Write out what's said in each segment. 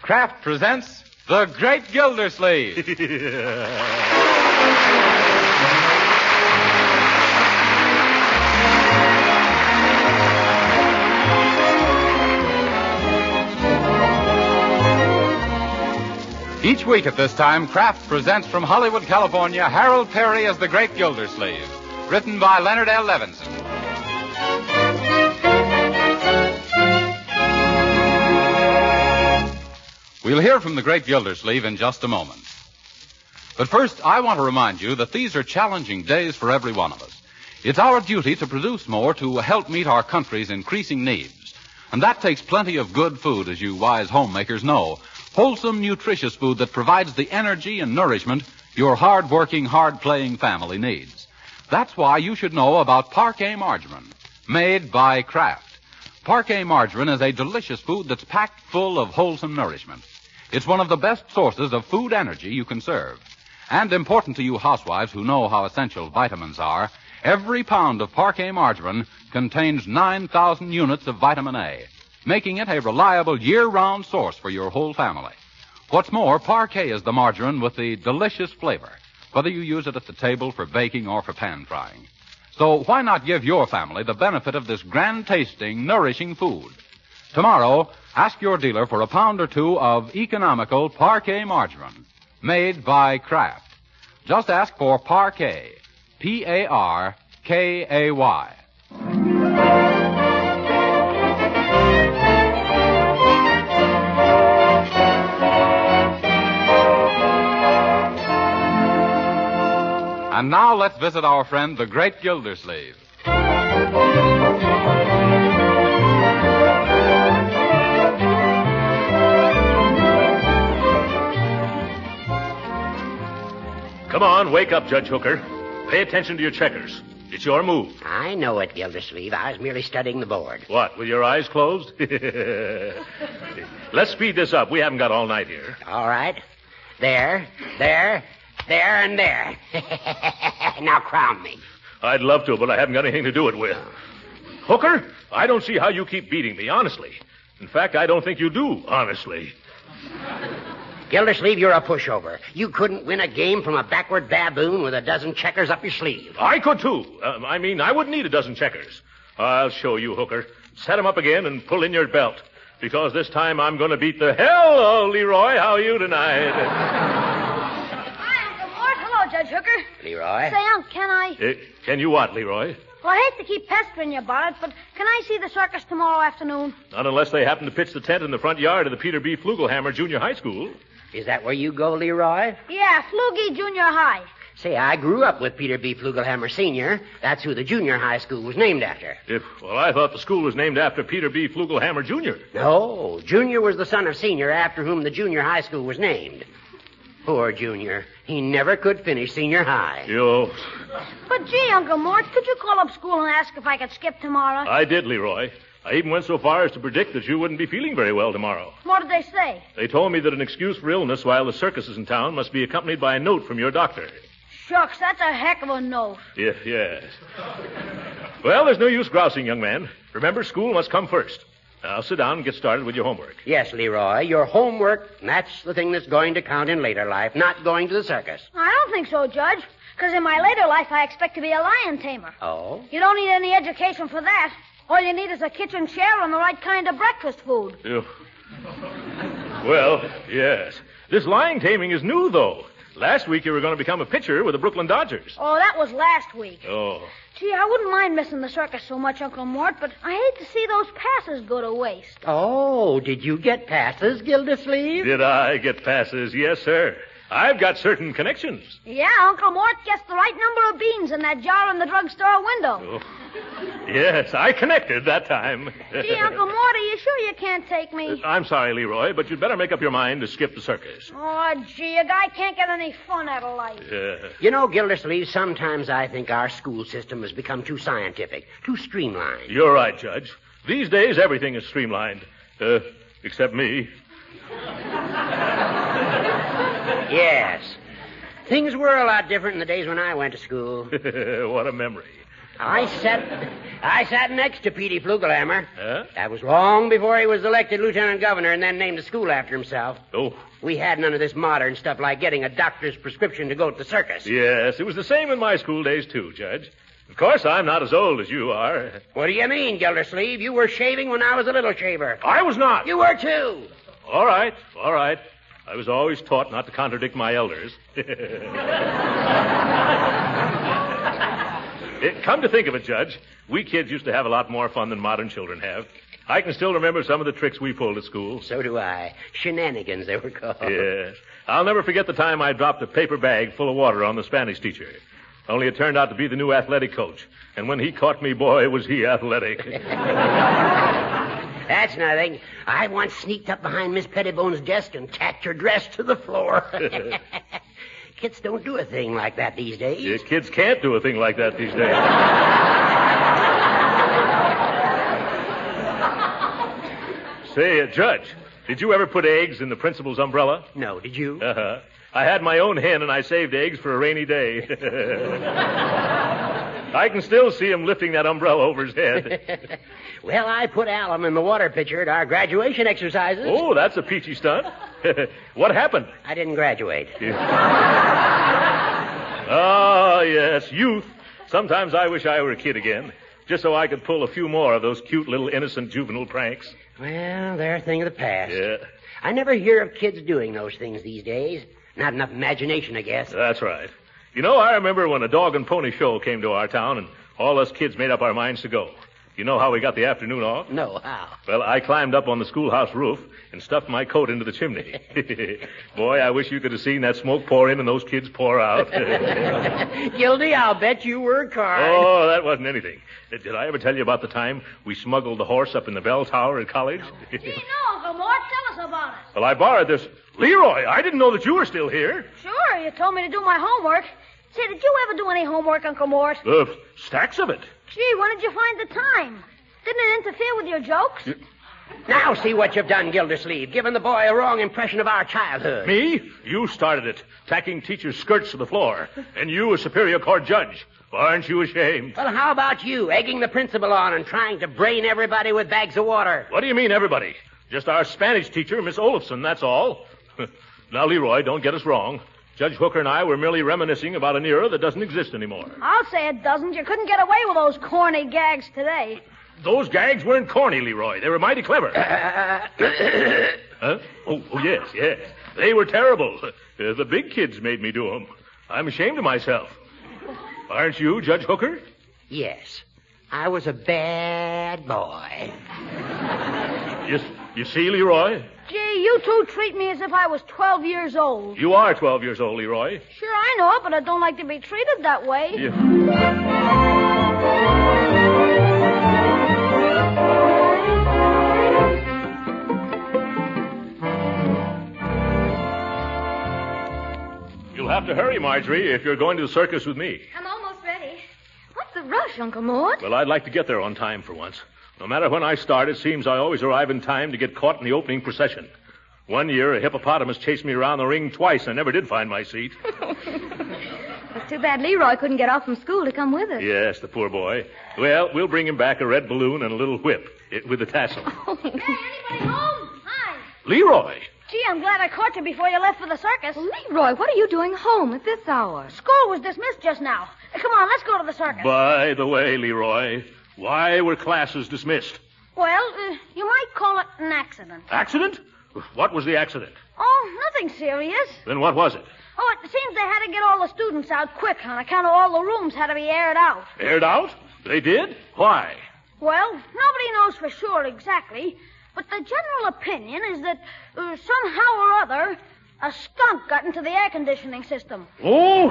Kraft presents The Great Gildersleeve. Each week at this time, Kraft presents from Hollywood, California, Harold Peary as The Great Gildersleeve, written by Leonard L. Levinson. We'll hear from The Great Gildersleeve in just a moment. But first, I want to remind you that these are challenging days for every one of us. It's our duty to produce more to help meet our country's increasing needs. And that takes plenty of good food, as you wise homemakers know. Wholesome, nutritious food that provides the energy and nourishment your hard-working, hard-playing family needs. That's why you should know about Parquet Margarine, made by Kraft. Parquet Margarine is a delicious food that's packed full of wholesome nourishment. It's one of the best sources of food energy you can serve. And important to you housewives who know how essential vitamins are, every pound of Parquet Margarine contains 9,000 units of vitamin A, making it a reliable year-round source for your whole family. What's more, Parquet is the margarine with the delicious flavor, whether you use it at the table for baking or for pan frying. So why not give your family the benefit of this grand-tasting, nourishing food? Tomorrow, ask your dealer for a pound or two of economical Parquet Margarine, made by Kraft. Just ask for Parquet, P-A-R-K-A-Y. And now let's visit our friend, the Great Gildersleeve. Come on, wake up, Judge Hooker. Pay attention to your checkers. It's your move. I know it, Gildersleeve. I was merely studying the board. What, with your eyes closed? Let's speed this up. We haven't got all night here. All right. There, and there. Now crown me. I'd love to, but I haven't got anything to do it with. Hooker, I don't see how you keep beating me, honestly. In fact, I don't think you do, honestly. Gildersleeve, you're a pushover. You couldn't win a game from a backward baboon with a dozen checkers up your sleeve. I could, too. I wouldn't need a dozen checkers. I'll show you, Hooker. Set 'em up again and pull in your belt. Because this time I'm going to beat the hell out of Leroy. How are you tonight? Hi, Uncle Mort. Hello, Judge Hooker. Leroy? Say, Unc, can I... Can you what, Leroy? Well, I hate to keep pestering you about it, but can I see the circus tomorrow afternoon? Not unless they happen to pitch the tent in the front yard of the Peter B. Flugelhammer Junior High School. Is that where you go, Leroy? Yeah, Flugie Junior High. Say, I grew up with Peter B. Flugelhammer Sr. That's who the junior high school was named after. Well, I thought the school was named after Peter B. Flugelhammer Jr. No, Junior was the son of Senior, after whom the junior high school was named. Poor Junior. He never could finish senior high. Yo. But gee, Uncle Mort, could you call up school and ask if I could skip tomorrow? I did, Leroy. I even went so far as to predict that you wouldn't be feeling very well tomorrow. What did they say? They told me that an excuse for illness while the circus is in town must be accompanied by a note from your doctor. Shucks, that's a heck of a note. Yes. Well, there's no use grousing, young man. Remember, school must come first. Now, sit down and get started with your homework. Yes, Leroy, your homework, that's the thing that's going to count in later life, not going to the circus. I don't think so, Judge. Because in my later life, I expect to be a lion tamer. Oh? You don't need any education for that. All you need is a kitchen chair and the right kind of breakfast food. Well, yes. This lion taming is new, though. Last week you were going to become a pitcher with the Brooklyn Dodgers. Oh, that was last week. Oh. Gee, I wouldn't mind missing the circus so much, Uncle Mort, but I hate to see those passes go to waste. Oh, did you get passes, Gildersleeve? Did I get passes? Yes, sir. I've got certain connections. Yeah, Uncle Mort gets the right number of beans in that jar in the drugstore window. Oh. Yes, I connected that time. Gee, Uncle Mort, are you sure you can't take me? I'm sorry, Leroy, but you'd better make up your mind to skip the circus. Oh, gee, a guy can't get any fun out of life. You know, Gildersleeve, sometimes I think our school system has become too scientific, too streamlined. You're right, Judge. These days, everything is streamlined. Except me. Yes. Things were a lot different in the days when I went to school. What a memory. I sat next to Petey Flugelhammer. Huh? That was long before he was elected lieutenant governor and then named the school after himself. Oh. We had none of this modern stuff like getting a doctor's prescription to go to the circus. Yes, it was the same in my school days, too, Judge. Of course, I'm not as old as you are. What do you mean, Gildersleeve? You were shaving when I was a little shaver. I was not. You were, too. All right. I was always taught not to contradict my elders. Come to think of it, Judge, we kids used to have a lot more fun than modern children have. I can still remember some of the tricks we pulled at school. So do I. Shenanigans, they were called. Yes. I'll never forget the time I dropped a paper bag full of water on the Spanish teacher. Only it turned out to be the new athletic coach. And when he caught me, boy, was he athletic. That's nothing. I once sneaked up behind Miss Pettibone's desk and tacked her dress to the floor. Kids don't do a thing like that these days. Yeah, kids can't do a thing like that these days. Say, Judge, did you ever put eggs in the principal's umbrella? No, did you? Uh-huh. I had my own hen, and I saved eggs for a rainy day. I can still see him lifting that umbrella over his head. Well, I put alum in the water pitcher at our graduation exercises. Oh, that's a peachy stunt. What happened? I didn't graduate. Ah, yes, youth. Sometimes I wish I were a kid again, just so I could pull a few more of those cute little innocent juvenile pranks. Well, they're a thing of the past. Yeah. I never hear of kids doing those things these days. Not enough imagination, I guess. That's right. You know, I remember when a dog and pony show came to our town, and all us kids made up our minds to go. You know how we got the afternoon off? No, how? Well, I climbed up on the schoolhouse roof and stuffed my coat into the chimney. Boy, I wish you could have seen that smoke pour in and those kids pour out. Gildy, I'll bet you worked hard. Oh, that wasn't anything. Did I ever tell you about the time we smuggled the horse up in the bell tower at college? Gee, no, Uncle Mort. Tell us about it. Well, I borrowed this. Leroy, I didn't know that you were still here. Sure, you told me to do my homework. Say, did you ever do any homework, Uncle Mort? Stacks of it. Gee, when did you find the time? Didn't it interfere with your jokes? Now see what you've done, Gildersleeve, giving the boy a wrong impression of our childhood. Me? You started it, tacking teachers' skirts to the floor. And you, a Superior Court judge. Aren't you ashamed? Well, how about you, egging the principal on and trying to brain everybody with bags of water? What do you mean, everybody? Just our Spanish teacher, Miss Olafson, that's all. Now, Leroy, don't get us wrong. Judge Hooker and I were merely reminiscing about an era that doesn't exist anymore. I'll say it doesn't. You couldn't get away with those corny gags today. Those gags weren't corny, Leroy. They were mighty clever. Huh? Oh, yes. They were terrible. The big kids made me do them. I'm ashamed of myself. Aren't you, Judge Hooker? Yes. I was a bad boy. You see, Leroy? Gee, you two treat me as if I was 12 years old. You are 12 years old, Leroy. Sure, I know it, but I don't like to be treated that way. Yeah. You'll have to hurry, Marjorie, if you're going to the circus with me. I'm almost ready. What's the rush, Uncle Mort? Well, I'd like to get there on time for once. No matter when I start, it seems I always arrive in time to get caught in the opening procession. One year, a hippopotamus chased me around the ring twice. I never did find my seat. It's too bad Leroy couldn't get off from school to come with us. Yes, the poor boy. Well, we'll bring him back a red balloon and a little whip with a tassel. Hey, anybody home? Hi. Leroy! Gee, I'm glad I caught you before you left for the circus. Well, Leroy, what are you doing home at this hour? School was dismissed just now. Come on, let's go to the circus. By the way, Leroy, why were classes dismissed? Well, you might call it an accident. Accident? What was the accident? Oh, nothing serious. Then what was it? Oh, it seems they had to get all the students out quick on account of all the rooms had to be aired out. Aired out? They did? Why? Well, nobody knows for sure exactly, but the general opinion is that somehow or other, a skunk got into the air conditioning system. Oh!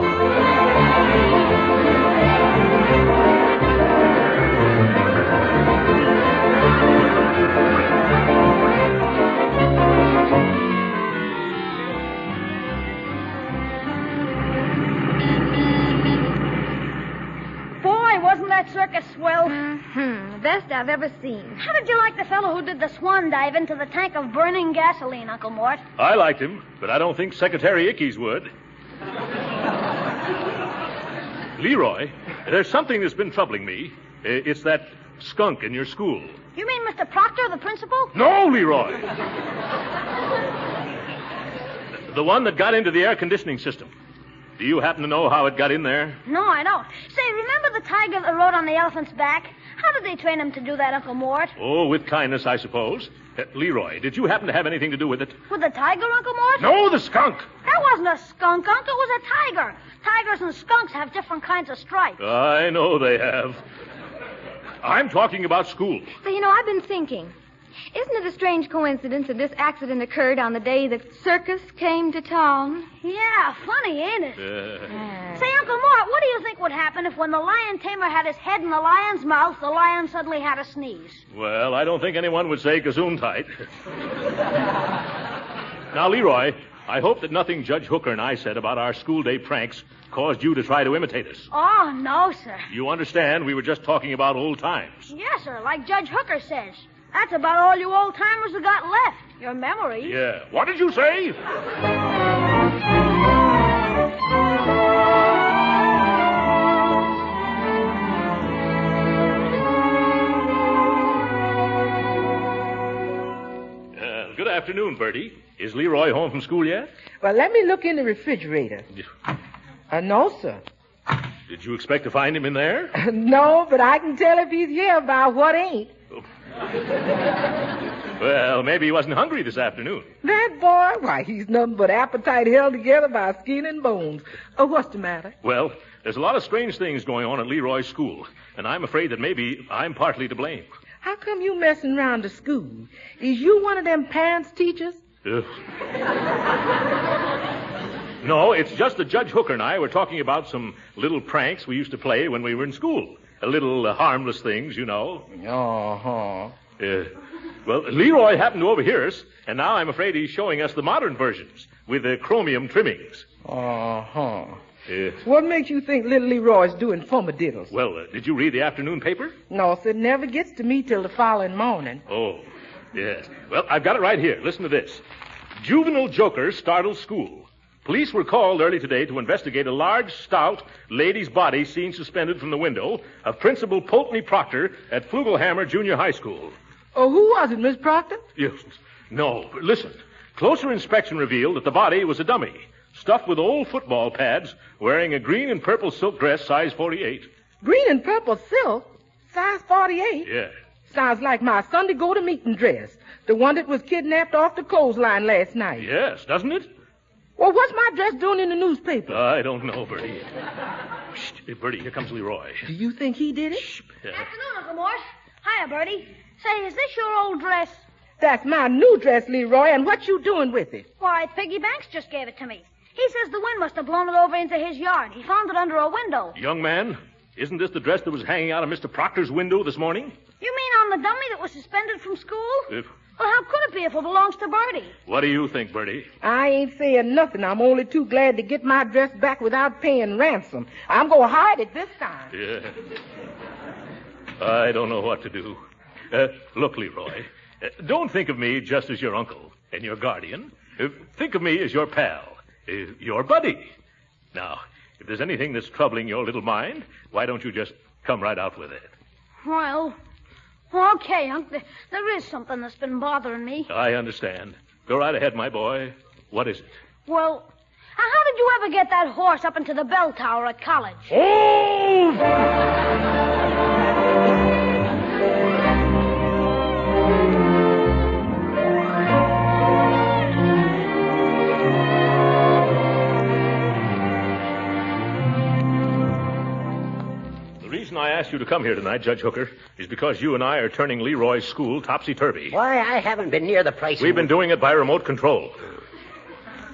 Wasn't that circus swell? The best I've ever seen. How did you like the fellow who did the swan dive into the tank of burning gasoline, Uncle Mort? I liked him, but I don't think Secretary Ickes would. Leroy, there's something that's been troubling me. It's that skunk in your school. You mean Mr. Proctor, the principal? No, Leroy. The one that got into the air conditioning system. Do you happen to know how it got in there? No, I don't. Say, remember the tiger that rode on the elephant's back? How did they train him to do that, Uncle Mort? Oh, with kindness, I suppose. Leroy, did you happen to have anything to do with it? With the tiger, Uncle Mort? No, the skunk. That wasn't a skunk, Uncle. It was a tiger. Tigers and skunks have different kinds of stripes. I know they have. I'm talking about school. So, I've been thinking. Isn't it a strange coincidence that this accident occurred on the day the circus came to town? Yeah, funny, ain't it? Say, Uncle Mort, what do you think would happen if when the lion tamer had his head in the lion's mouth, the lion suddenly had a sneeze? Well, I don't think anyone would say gesundheit. Now, Leroy, I hope that nothing Judge Hooker and I said about our school day pranks caused you to try to imitate us. Oh, no, sir. You understand we were just talking about old times. Yes, sir, like Judge Hooker says. That's about all you old-timers have got left. Your memories. Yeah. What did you say? Good afternoon, Bertie. Is Leroy home from school yet? Well, let me look in the refrigerator. No, sir. Did you expect to find him in there? No, but I can tell if he's here by what ain't. Well, maybe he wasn't hungry this afternoon. That boy, why, he's nothing but appetite held together by skin and bones. Oh, what's the matter? Well, there's a lot of strange things going on at Leroy's school, and I'm afraid that maybe I'm partly to blame. How come you messing around the school? Is you one of them pants teachers? No, it's just that Judge Hooker and I were talking about some little pranks we used to play when we were in school. Little harmless things, Uh-huh. Well, Leroy happened to overhear us, and now I'm afraid he's showing us the modern versions with the chromium trimmings. Uh-huh. What makes you think little Leroy's doing fumadiddles? Well, did you read the afternoon paper? No, sir, it never gets to me till the following morning. Oh, yes. Well, I've got it right here. Listen to this. Juvenile jokers startle school. Police were called early today to investigate a large, stout lady's body seen suspended from the window of Principal Pulteney Proctor at Flugelhammer Junior High School. Oh, who was it, Miss Proctor? Yes. No, listen. Closer inspection revealed that the body was a dummy, stuffed with old football pads, wearing a green and purple silk dress, size 48. Green and purple silk? Size 48? Yeah. Sounds like my Sunday go-to-meeting dress, the one that was kidnapped off the clothesline last night. Yes, doesn't it? Well, what's my dress doing in the newspaper? I don't know, Bertie. Shh, Bertie, here comes Leroy. Do you think he did it? Shh. Afternoon, Uncle Mort. Hiya, Bertie. Say, is this your old dress? That's my new dress, Leroy, and what you doing with it? Why, Piggy Banks just gave it to me. He says the wind must have blown it over into his yard. He found it under a window. Young man, isn't this the dress that was hanging out of Mr. Proctor's window this morning? You mean on the dummy that was suspended from school? Well, how could it be if it belongs to Bertie? What do you think, Bertie? I ain't saying nothing. I'm only too glad to get my dress back without paying ransom. I'm going to hide it this time. Yeah. I don't know what to do. Look, Leroy, don't think of me just as your uncle and your guardian. Think of me as your pal, your buddy. Now, if there's anything that's troubling your little mind, why don't you just come right out with it? Well, okay, Unc. There is something that's been bothering me. I understand. Go right ahead, my boy. What is it? Well, how did you ever get that horse up into the bell tower at college? Oh! The reason I asked you to come here tonight, Judge Hooker, is because you and I are turning Leroy's school topsy-turvy. Why, I haven't been near the place. We've been doing it by remote control.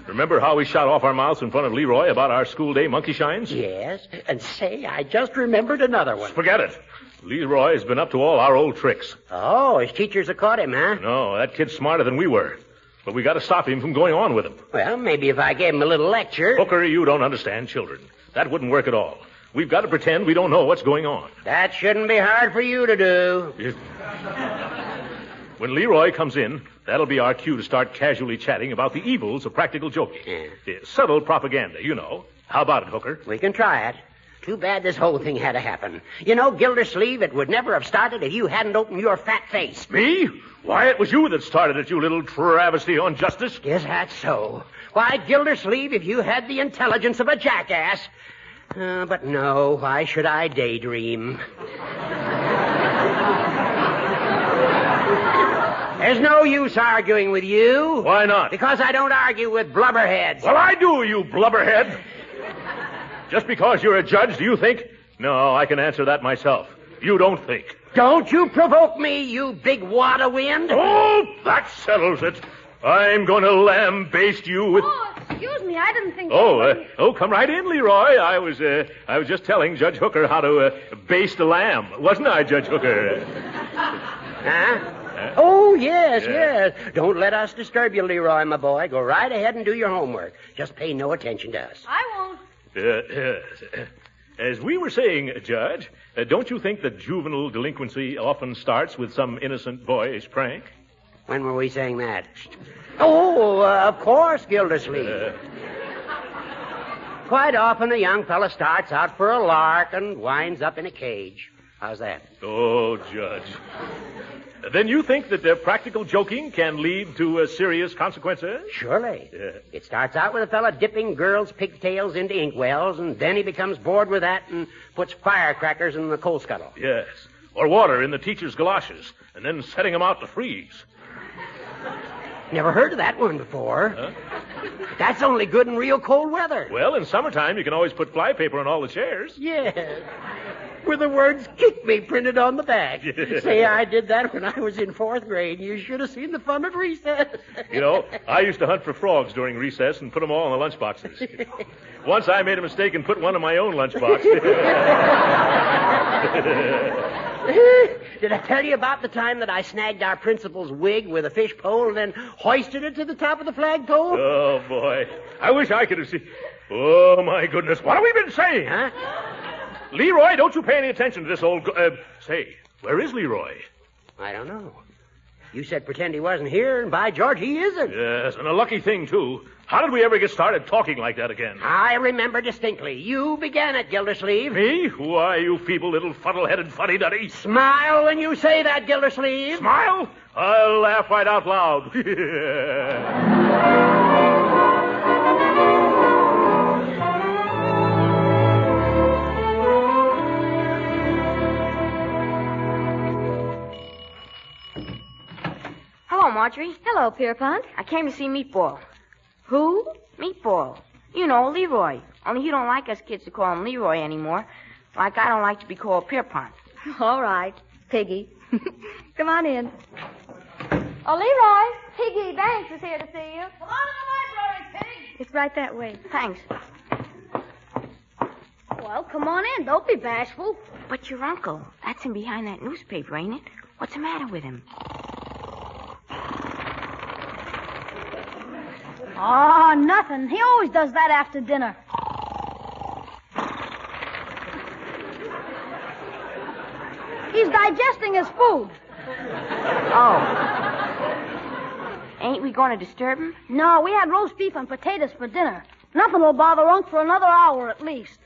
Remember how we shot off our mouths in front of Leroy about our school day monkey shines? Yes, and say, I just remembered another one. Forget it. Leroy's been up to all our old tricks. Oh, his teachers have caught him, huh? No, that kid's smarter than we were. But we got to stop him from going on with him. Well, maybe if I gave him a little lecture. Hooker, you don't understand children. That wouldn't work at all. We've got to pretend we don't know what's going on. That shouldn't be hard for you to do. When Leroy comes in, that'll be our cue to start casually chatting about the evils of practical joking. Yeah. Subtle propaganda, you know. How about it, Hooker? We can try it. Too bad this whole thing had to happen. You know, Gildersleeve, it would never have started if you hadn't opened your fat face. Me? Why, it was you that started it, you little travesty on justice. Is that so? Why, Gildersleeve, if you had the intelligence of a jackass. But no, why should I daydream? There's no use arguing with you. Why not? Because I don't argue with blubberheads. Well, I do, you blubberhead. Just because you're a judge, do you think? No, I can answer that myself. You don't think. Don't you provoke me, you big wad of wind. Oh, that settles it. I'm going to lambaste you with... Oh, excuse me, I didn't think... Come right in, Leroy. I was just telling Judge Hooker how to baste a lamb. Wasn't I, Judge Hooker? Huh? Oh, yes. Don't let us disturb you, Leroy, my boy. Go right ahead and do your homework. Just pay no attention to us. I won't. As we were saying, Judge, don't you think that juvenile delinquency often starts with some innocent boyish prank? When were we saying that? Oh, of course, Gildersleeve. Quite often a young fella starts out for a lark and winds up in a cage. How's that? Oh, Judge. Then you think that practical joking can lead to serious consequences? Surely. It starts out with a fella dipping girls' pigtails into inkwells, and then he becomes bored with that and puts firecrackers in the coal scuttle. Yes. Or water in the teacher's galoshes, and then setting them out to freeze. Never heard of that one before. Huh? That's only good in real cold weather. Well, in summertime, you can always put flypaper on all the chairs. Yes. With the words "kick me" printed on the back. Say, I did that when I was in 4th grade. You should have seen the fun at recess. You know, I used to hunt for frogs during recess and put them all in the lunchboxes. Once I made a mistake and put one in my own lunchbox. Did I tell you about the time that I snagged our principal's wig with a fish pole and then hoisted it to the top of the flagpole? Oh, boy. I wish I could have seen... Oh, my goodness. What have we been saying? Huh? Leroy, don't you pay any attention to this old... Say, where is Leroy? I don't know. You said pretend he wasn't here, and by George, he isn't. Yes, and a lucky thing, too. How did we ever get started talking like that again? I remember distinctly. You began it, Gildersleeve. Me? Why, you feeble little fuddle-headed fuddy-duddy. Smile when you say that, Gildersleeve. Smile? I'll laugh right out loud. Hello, Marjorie. Hello, Pierpont. I came to see Meatball. Who? Meatball. You know, Leroy. Only you don't like us kids to call him Leroy anymore. Like I don't like to be called Pierpont. All right, Piggy. Come on in. Oh, Leroy, Piggy Banks is here to see you. Come on in the library, Pig. It's right that way. Thanks. Well, come on in. Don't be bashful. But your uncle, that's him behind that newspaper, ain't it? What's the matter with him? Oh, nothing. He always does that after dinner. He's digesting his food. Oh. Ain't we going to disturb him? No, we had roast beef and potatoes for dinner. Nothing will bother Unc for another hour at least.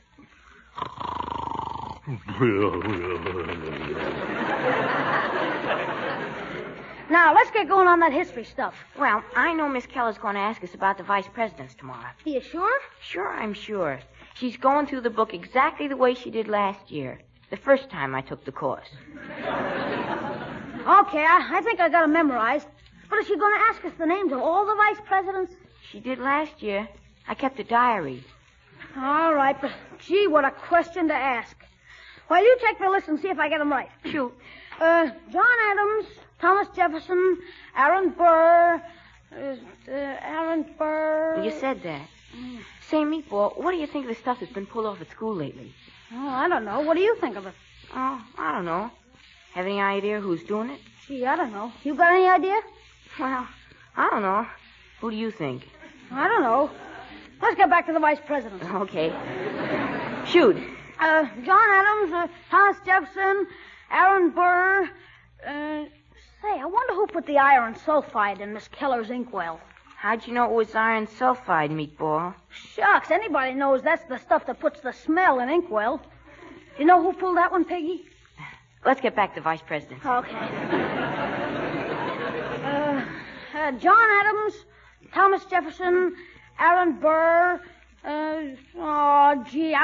Now, let's get going on that history stuff. Well, I know Miss Keller's going to ask us about the vice presidents tomorrow. Are you sure? Sure, I'm sure. She's going through the book exactly the way she did last year, the first time I took the course. Okay, I think I got it memorized. But is she going to ask us the names of all the vice presidents? She did last year. I kept a diary. All right, but gee, what a question to ask. Well, you check the list and see if I get them right. Shoot. John Adams, Thomas Jefferson, Aaron Burr, Aaron Burr... You said that. Say, Meatball, what do you think of the stuff that's been pulled off at school lately? Oh, I don't know. What do you think of it? Oh, I don't know. Have any idea who's doing it? Gee, I don't know. You got any idea? Well, I don't know. Who do you think? I don't know. Let's get back to the vice presidents. Okay. Shoot. John Adams, Thomas Jefferson, Aaron Burr. Say, I wonder who put the iron sulfide in Miss Keller's inkwell. How'd you know it was iron sulfide, meatball? Shucks, anybody knows that's the stuff that puts the smell in inkwell. You know who pulled that one, Piggy? Let's get back to Vice President. Okay. John Adams, Thomas Jefferson, Aaron Burr. I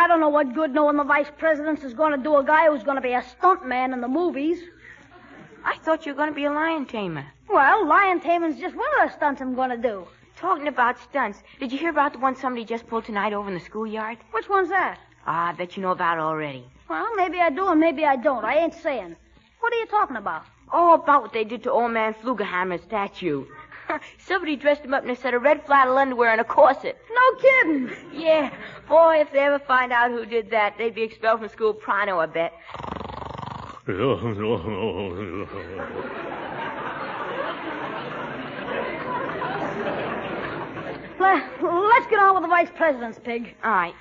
don't know what good knowing the Vice President is going to do a guy who's going to be a stuntman in the movies. I thought you were going to be a lion tamer. Well, lion taming's just one of the stunts I'm going to do. Talking about stunts, did you hear about the one somebody just pulled tonight over in the schoolyard? Which one's that? I bet you know about it already. Well, maybe I do and maybe I don't. I ain't saying. What are you talking about? Oh, about what they did to old man Flugelhammer's statue. Somebody dressed him up in a set of red flannel underwear and a corset. No kidding. Yeah. Boy, if they ever find out who did that, they'd be expelled from school pronto, I bet. Let's get on with the Vice President's, Pig. All right.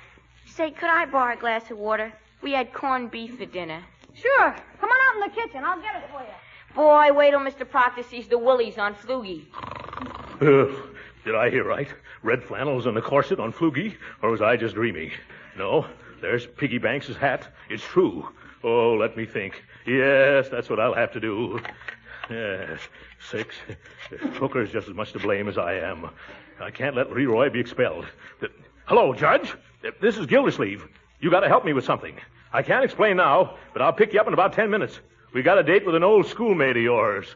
Say, could I borrow a glass of water? We had corned beef for dinner. Sure. Come on out in the kitchen. I'll get it for you. Boy, wait till Mr. Proctor sees the willies on Flugie. Did I hear right? Red flannels and a corset on Flugie? Or was I just dreaming? No, there's Piggy Banks's hat. It's true. Oh, let me think. Yes, that's what I'll have to do. Yes, 6. Hooker's just as much to blame as I am. I can't let Leroy be expelled. Hello, Judge. This is Gildersleeve. You got to help me with something. I can't explain now, but I'll pick you up in about 10 minutes. We got a date with an old schoolmate of yours.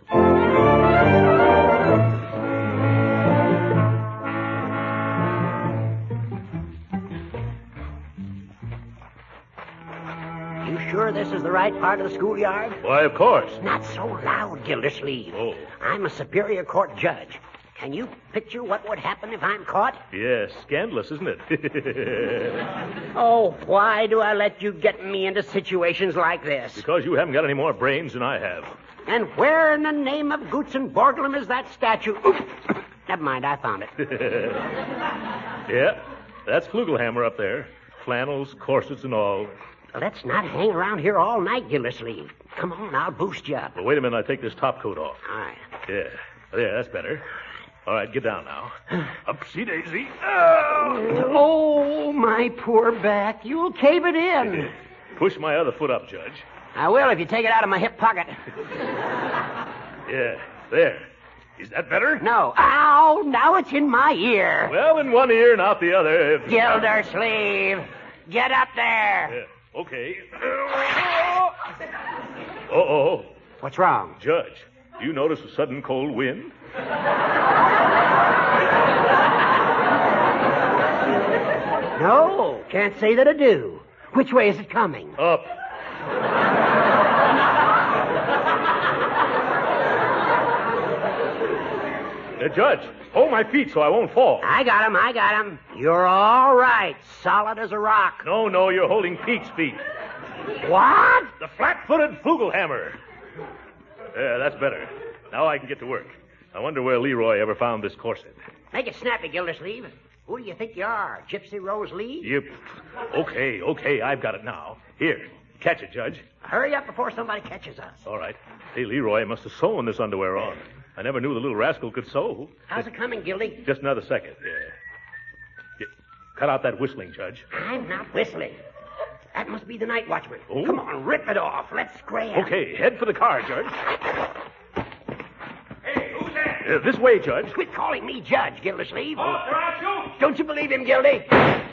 You sure this is the right part of the schoolyard? Why, of course. Not so loud, Gildersleeve. Oh. I'm a Superior Court judge. Can you picture what would happen if I'm caught? Yes, scandalous, isn't it? Oh, why do I let you get me into situations like this? Because you haven't got any more brains than I have. And where in the name of Goots and Borglum is that statue? Oops. Never mind, I found it. Yeah, that's Flugelhammer up there. Flannels, corsets, and all. Let's not hang around here all night, Gildersleeve. Come on, I'll boost you up. Well, wait a minute, I'll take this top coat off. All right. Yeah, that's better. All right, get down now. Upsy daisy. Oh, my poor back. You'll cave it in. Push my other foot up, Judge. I will if you take it out of my hip pocket. Yeah, there. Is that better? No. Ow, now it's in my ear. Well, in one ear and out the other. Gildersleeve, get up there. Yeah, okay. Uh-oh. What's wrong? Judge, do you notice a sudden cold wind? No, can't say that I do. Which way is it coming? Up. Judge, hold my feet so I won't fall. I got him. You're all right. Solid as a rock. No, you're holding Pete's feet. What? The flat-footed Flugelhammer. Yeah, that's better. Now I can get to work. I wonder where Leroy ever found this corset. Make it snappy, Gildersleeve. Who do you think you are, Gypsy Rose Lee? Yep. Okay, I've got it now. Here, catch it, Judge. Hurry up before somebody catches us. All right. Hey, Leroy must have sewn this underwear on. I never knew the little rascal could sew. How's it coming, Gildy? Just another second. Yeah. Cut out that whistling, Judge. I'm not whistling. That must be the night watchman. Oh? Come on, rip it off. Let's scram. Okay, head for the car, Judge. Hey, who's that? This way, Judge. Quit calling me Judge, Gildersleeve. Oh, I'll shoot. Don't you believe him, Gildy?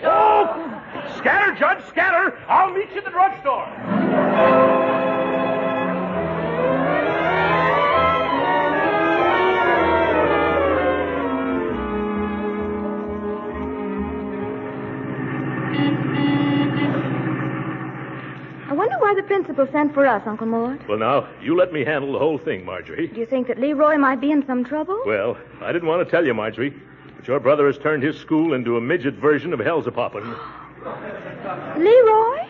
Oh! Scatter, Judge, scatter. I'll meet you at the drugstore. I wonder why the principal sent for us, Uncle Mort. Well, now, you let me handle the whole thing, Marjorie. Do you think that Leroy might be in some trouble? Well, I didn't want to tell you, Marjorie, but your brother has turned his school into a midget version of Hellzapoppin'. Leroy?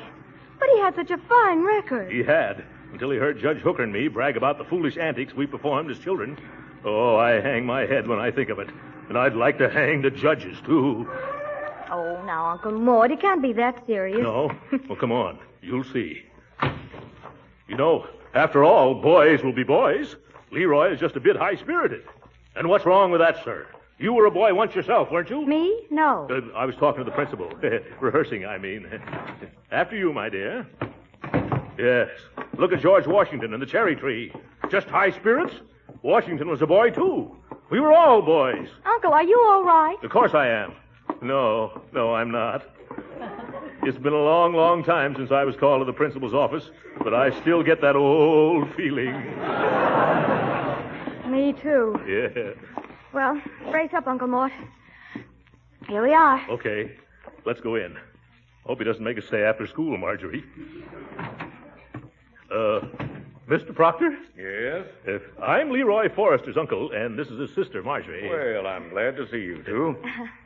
But he had such a fine record. He had, until he heard Judge Hooker and me brag about the foolish antics we performed as children. Oh, I hang my head when I think of it. And I'd like to hang the judges, too. Oh, now, Uncle Mort, it can't be that serious. No? Well, come on. You'll see. You know, after all, boys will be boys. Leroy is just a bit high-spirited. And what's wrong with that, sir? You were a boy once yourself, weren't you? Me? No. I was talking to the principal. Rehearsing, I mean. After you, my dear. Yes. Look at George Washington and the cherry tree. Just high spirits? Washington was a boy, too. We were all boys. Uncle, are you all right? Of course I am. No, I'm not. It's been a long, long time since I was called to the principal's office, but I still get that old feeling. Me, too. Yeah. Well, brace up, Uncle Mort. Here we are. Okay. Let's go in. Hope he doesn't make us stay after school, Marjorie. Mr. Proctor? Yes? I'm Leroy Forrester's uncle, and this is his sister, Marjorie. Well, I'm glad to see you two.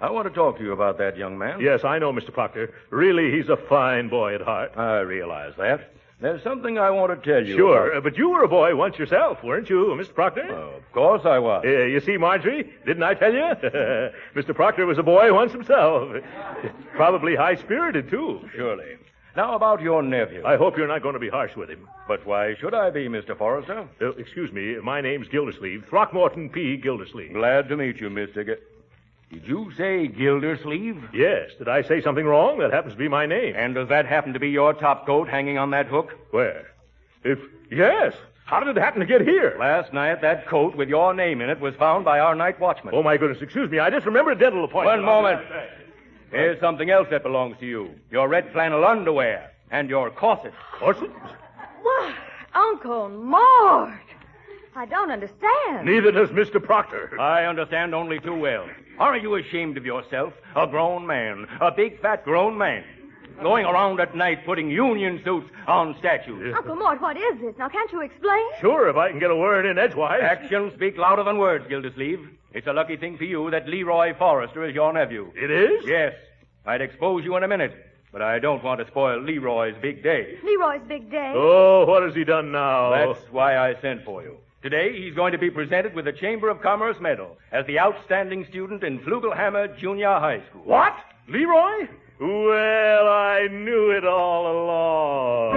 I want to talk to you about that young man. Yes, I know, Mr. Proctor. Really, he's a fine boy at heart. I realize that. There's something I want to tell you. Sure, about. But you were a boy once yourself, weren't you, Mr. Proctor? Of course I was. You see, Marjorie, didn't I tell you? Mr. Proctor was a boy once himself. Probably high-spirited, too. Surely. Now about your nephew. I hope you're not going to be harsh with him. But why should I be, Mr. Forrester? Excuse me, my name's Gildersleeve, Throckmorton P. Gildersleeve. Glad to meet you, Mr. Did you say Gildersleeve? Yes. Did I say something wrong? That happens to be my name. And does that happen to be your top coat hanging on that hook? Where? Yes. How did it happen to get here? Last night, that coat with your name in it was found by our night watchman. Oh, my goodness. Excuse me. I just remembered a dental appointment. One moment. Here's something else that belongs to you. Your red flannel underwear and your corset. Corset? Why, Uncle Mort. I don't understand. Neither does Mr. Proctor. I understand only too well. Aren't you ashamed of yourself? A grown man. A big, fat, grown man. Going around at night putting union suits on statues. Uncle Mort, what is this? Now, can't you explain? Sure, if I can get a word in edgewise. Actions speak louder than words, Gildersleeve. It's a lucky thing for you that Leroy Forrester is your nephew. It is? Yes. I'd expose you in a minute, but I don't want to spoil Leroy's big day. Leroy's big day? Oh, what has he done now? That's why I sent for you. Today, he's going to be presented with the Chamber of Commerce Medal as the outstanding student in Flugelhammer Junior High School. What? Leroy? Well, I knew it all along.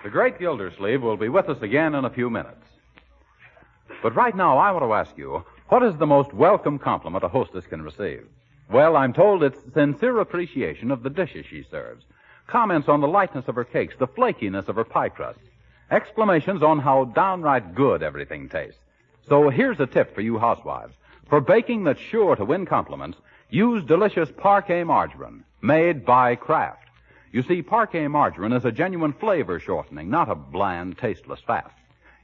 The Great Gildersleeve will be with us again in a few minutes. But right now, I want to ask you, what is the most welcome compliment a hostess can receive? Well, I'm told it's sincere appreciation of the dishes she serves. Comments on the lightness of her cakes, the flakiness of her pie crust. Exclamations on how downright good everything tastes. So here's a tip for you housewives. For baking that's sure to win compliments, use delicious Parquet margarine, made by Kraft. You see, Parquet margarine is a genuine flavor shortening, not a bland, tasteless fat.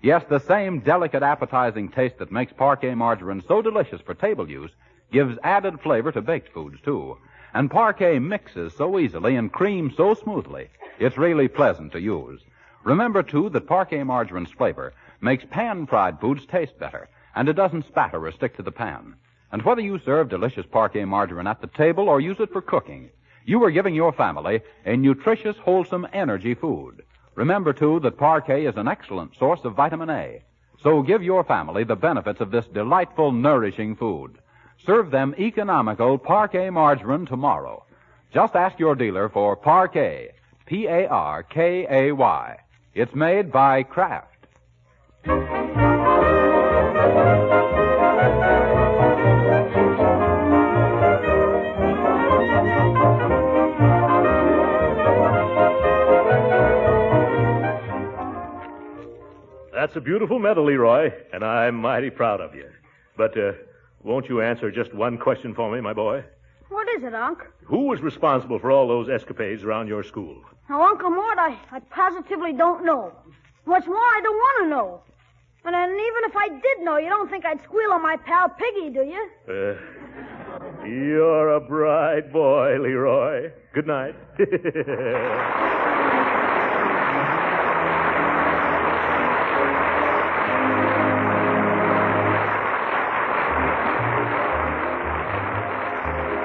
Yes, the same delicate, appetizing taste that makes Parquet margarine so delicious for table use gives added flavor to baked foods, too. And Parquet mixes so easily and creams so smoothly, it's really pleasant to use. Remember, too, that Parquet margarine's flavor makes pan-fried foods taste better, and it doesn't spatter or stick to the pan. And whether you serve delicious Parquet margarine at the table or use it for cooking, you are giving your family a nutritious, wholesome energy food. Remember, too, that Parquet is an excellent source of vitamin A. So give your family the benefits of this delightful, nourishing food. Serve them economical Parquet margarine tomorrow. Just ask your dealer for Parquet, Parkay. It's made by Kraft. That's a beautiful medal, Leroy, and I'm mighty proud of you. But, won't you answer just one question for me, my boy? What is it, Unc? Who was responsible for all those escapades around your school? Now, Uncle Mort, I positively don't know. What's more, I don't want to know. And then even if I did know, you don't think I'd squeal on my pal Piggy, do you? You're a bright boy, Leroy. Good night.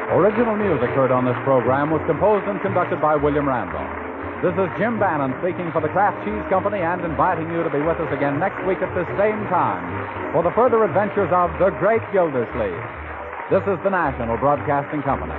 Original music heard on this program was composed and conducted by William Randolph. This is Jim Bannon speaking for the Kraft Cheese Company and inviting you to be with us again next week at this same time for the further adventures of the Great Gildersleeve. This is the National Broadcasting Company.